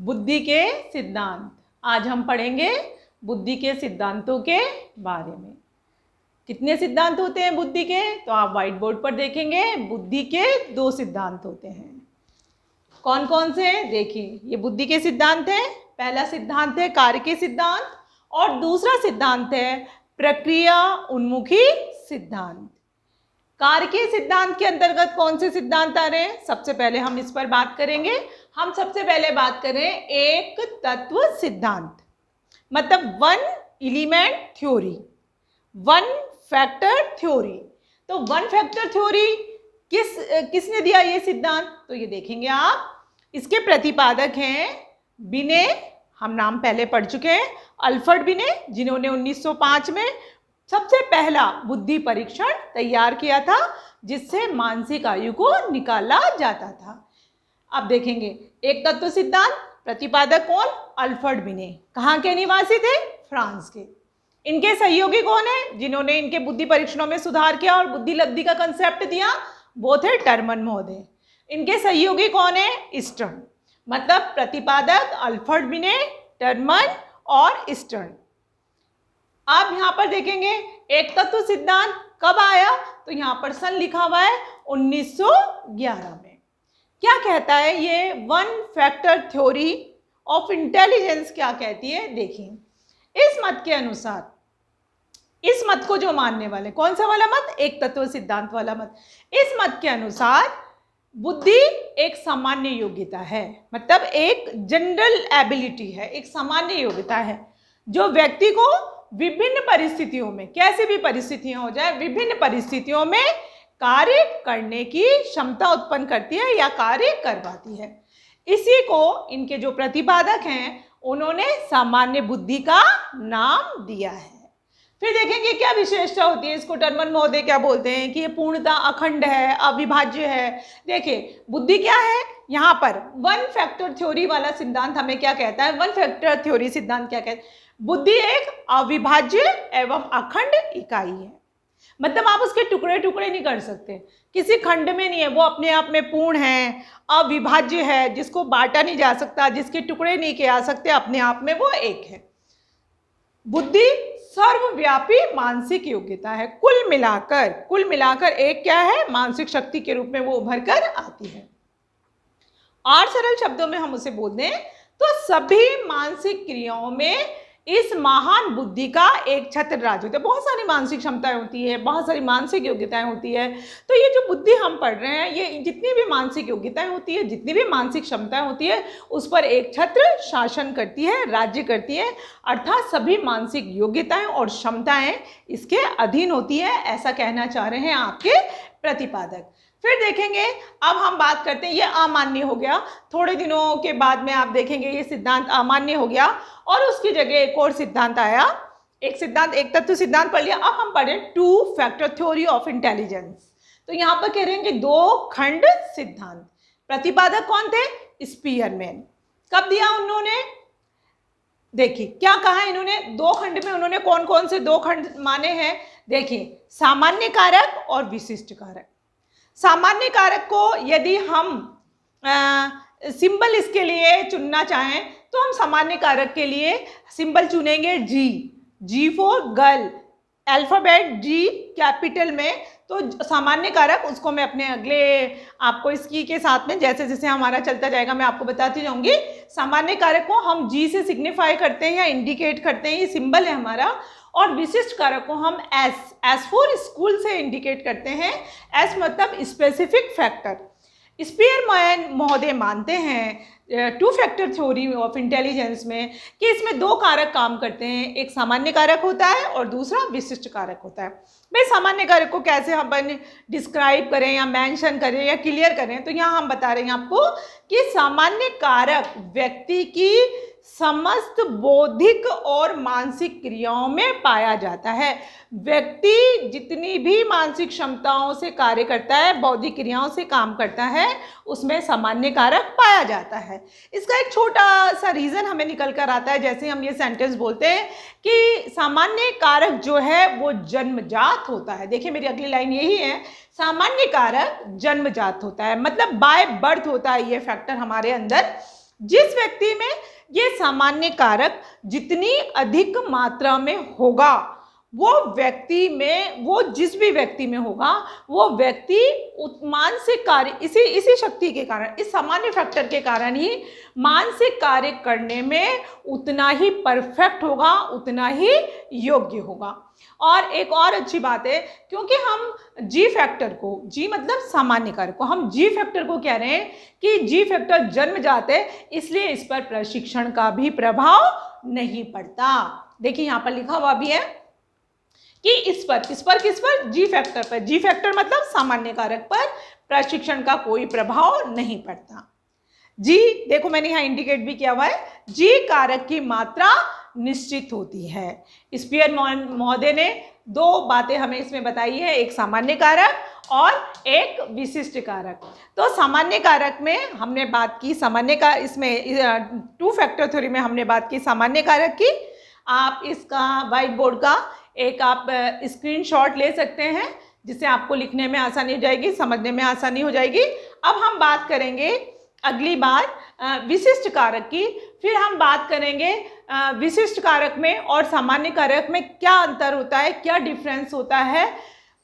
बुद्धि के सिद्धांत। आज हम पढ़ेंगे बुद्धि के सिद्धांतों के बारे में। कितने सिद्धांत होते हैं बुद्धि के? तो आप व्हाइट बोर्ड पर देखेंगे बुद्धि के 2 सिद्धांत होते हैं। कौन कौन से? देखिए, ये बुद्धि के सिद्धांत हैं। पहला सिद्धांत है कार्य के सिद्धांत और दूसरा सिद्धांत है प्रक्रिया उन्मुखी सिद्धांत। कार्य के सिद्धांत के अंतर्गत कौन से सिद्धांत आ रहे हैं? सबसे पहले हम इस पर बात करेंगे। हम सबसे पहले बात करें एक तत्व सिद्धांत, मतलब one element theory, one factor theory. तो वन फैक्टर थ्योरी किसने दिया ये सिद्धांत? तो ये देखेंगे आप, इसके प्रतिपादक हैं बिने, हम नाम पहले पढ़ चुके हैं, अल्फ्रेड बिने, जिन्होंने 1905 में सबसे पहला बुद्धि परीक्षण तैयार किया था, जिससे मानसिक आयु को निकाला जाता था। अब देखेंगे एक तत्व सिद्धांत, प्रतिपादक कौन? अल्फ्रेड बिने। कहाँ के निवासी थे? फ्रांस के। इनके सहयोगी कौन है जिन्होंने इनके बुद्धि परीक्षणों में सुधार किया और बुद्धि लब्धि का कंसेप्ट दिया? वो थे टर्मन महोदय। इनके सहयोगी कौन है? स्टर्न। मतलब प्रतिपादक अल्फ्रेड बिने, टर्मन और स्टर्न। आप यहाँ पर देखेंगे एक तत्व सिद्धांत कब आया? तो यहाँ पर सन लिखा हुआ है 1911 में। क्या कहता है ये one factor theory of intelligence? क्या कहती है देखिए, इस मत के अनुसार, इस मत को जो मानने वाले, कौन सा वाला मत? एक तत्व सिद्धांत वाला मत। इस मत के अनुसार बुद्धि एक सामान्य योग्यता है, मतलब एक जनरल एबिलिटी है, एक सामान्य योग्यता है जो व्यक्ति को विभिन्न परिस्थितियों में, कैसे भी परिस्थितियां हो जाए, विभिन्न परिस्थितियों में कार्य करने की क्षमता उत्पन्न करती है या कार्य करवाती है। इसी को इनके जो प्रतिपादक हैं उन्होंने सामान्य बुद्धि का नाम दिया है। फिर देखेंगे क्या विशेषता होती है। इसको टर्मन महोदय क्या बोलते हैं कि ये पूर्णतः अखंड है, अविभाज्य है। देखिए बुद्धि क्या है, यहाँ पर वन फैक्टर थ्योरी वाला सिद्धांत हमें क्या कहता है? वन फैक्टर थ्योरी सिद्धांत क्या कहता है? बुद्धि एक अविभाज्य एवं अखंड इकाई है, मतलब आप उसके टुकड़े टुकड़े नहीं कर सकते, किसी खंड में नहीं है, वो अपने आप में पूर्ण है, अविभाज्य है, जिसको बांटा नहीं जा सकता, जिसके टुकड़े नहीं किए जा सकते, अपने आप में वो एक है। बुद्धि सर्वव्यापी मानसिक योग्यता है। कुल मिलाकर एक क्या है? मानसिक शक्ति के रूप में वो उभर कर आती है। और सरल शब्दों में हम उसे बोल दें तो सभी मानसिक क्रियाओं में इस महान बुद्धि का एक छत्र राज होता है। बहुत सारी मानसिक क्षमताएं होती है, बहुत सारी मानसिक योग्यताएं होती है। तो ये जो बुद्धि हम पढ़ रहे हैं, ये जितनी भी मानसिक योग्यताएं होती है, जितनी भी मानसिक क्षमताएं होती है, उस पर एक छत्र शासन करती है, राज्य करती है, अर्थात सभी मानसिक योग्यताएं और क्षमताएं इसके अधीन होती है, ऐसा कहना चाह रहे हैं आपके प्रतिपादक। फिर देखेंगे, अब हम बात करते हैं, ये अमान्य हो गया, थोड़े दिनों के बाद में आप देखेंगे ये सिद्धांत अमान्य हो गया और उसकी जगह एक और सिद्धांत आया। एक सिद्धांत, एक तत्व सिद्धांत पढ़ लिया। अब हम पढ़ें two factor theory of intelligence. तो यहाँ पर कह रहे हैं कि 2 खंड सिद्धांत। प्रतिपादक कौन थे? स्पीयरमैन। कब दिया उन्होंने? देखिए क्या कहा इन्होंने, 2 खंड में उन्होंने कौन कौन से 2 खंड माने हैं? देखिए, सामान्य कारक और विशिष्ट कारक। सामान्य कारक को यदि हम सिंबल इसके लिए चुनना चाहें तो हम सामान्य कारक के लिए सिंबल चुनेंगे G for girl, alphabet G capital में। तो सामान्य कारक उसको मैं अपने अगले आपको इसकी के साथ में जैसे जैसे हमारा चलता जाएगा मैं आपको बताती जाऊंगी। सामान्य कारक को हम जी से सिग्निफाई करते हैं या इंडिकेट करते हैं, ये सिंबल है हमारा। और विशिष्ट कारक को हम एस फॉर स्कूल से इंडिकेट करते हैं। एस मतलब स्पेसिफिक फैक्टर। स्पीयरमैन महोदय मानते हैं two factor theory of intelligence में कि इसमें 2 कारक काम करते हैं, एक सामान्य कारक होता है और दूसरा विशिष्ट कारक होता है। भाई सामान्य कारक को कैसे हम डिस्क्राइब करें या मेंशन करें या क्लियर करें, तो यहाँ हम बता रहे हैं आपको कि सामान्य कारक व्यक्ति की समस्त बौद्धिक और मानसिक क्रियाओं में पाया जाता है। व्यक्ति जितनी भी मानसिक क्षमताओं से कार्य करता है, बौद्धिक क्रियाओं से काम करता है, उसमें सामान्य कारक पाया जाता है। इसका एक छोटा सा रीजन हमें निकल कर आता है, जैसे हम ये सेंटेंस बोलते हैं कि सामान्य कारक जो है वो जन्मजात होता है। देखिए मेरी अगली लाइन यही है, सामान्य कारक जन्मजात होता है, मतलब बाय बर्थ होता है ये फैक्टर हमारे अंदर। जिस व्यक्ति में ये सामान्य कारक जितनी अधिक मात्रा में होगा, वो व्यक्ति में, वो जिस भी व्यक्ति में होगा, वो व्यक्ति मानसिक कार्य इसी शक्ति के कारण, इस सामान्य फैक्टर के कारण ही मानसिक कार्य करने में उतना ही परफेक्ट होगा, उतना ही योग्य होगा। और एक और अच्छी बात है, क्योंकि हम जी फैक्टर को, जी मतलब सामान्य कारक को, हम जी फैक्टर को कह रहे हैं कि जी फैक्टर जन्मजात है, इसलिए इस पर प्रशिक्षण का भी प्रभाव नहीं पड़ता। देखिए यहाँ पर लिखा हुआ भी है कि इस पर जी फैक्टर पर, जी फैक्टर मतलब सामान्य कारक पर प्रशिक्षण का कोई प्रभाव नहीं पड़ता। जी, देखो मैंने यहाँ इंडिकेट भी किया हुआ है, जी कारक की मात्रा निश्चित होती है। स्पीयर महोदय ने दो बातें हमें इसमें बताई है, एक सामान्य कारक और एक विशिष्ट कारक। तो सामान्य कारक में हमने बात की, सामान्य का इसमें टू फैक्टर थ्योरी में हमने बात की सामान्य कारक की। आप इसका व्हाइट बोर्ड का एक आप स्क्रीनशॉट ले सकते हैं, जिससे आपको लिखने में आसानी हो जाएगी, समझने में आसानी हो जाएगी। अब हम बात करेंगे अगली बार विशिष्ट कारक की, फिर हम बात करेंगे विशिष्ट कारक में और सामान्य कारक में क्या अंतर होता है, क्या डिफरेंस होता है,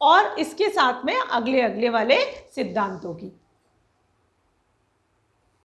और इसके साथ में अगले वाले सिद्धांतों की।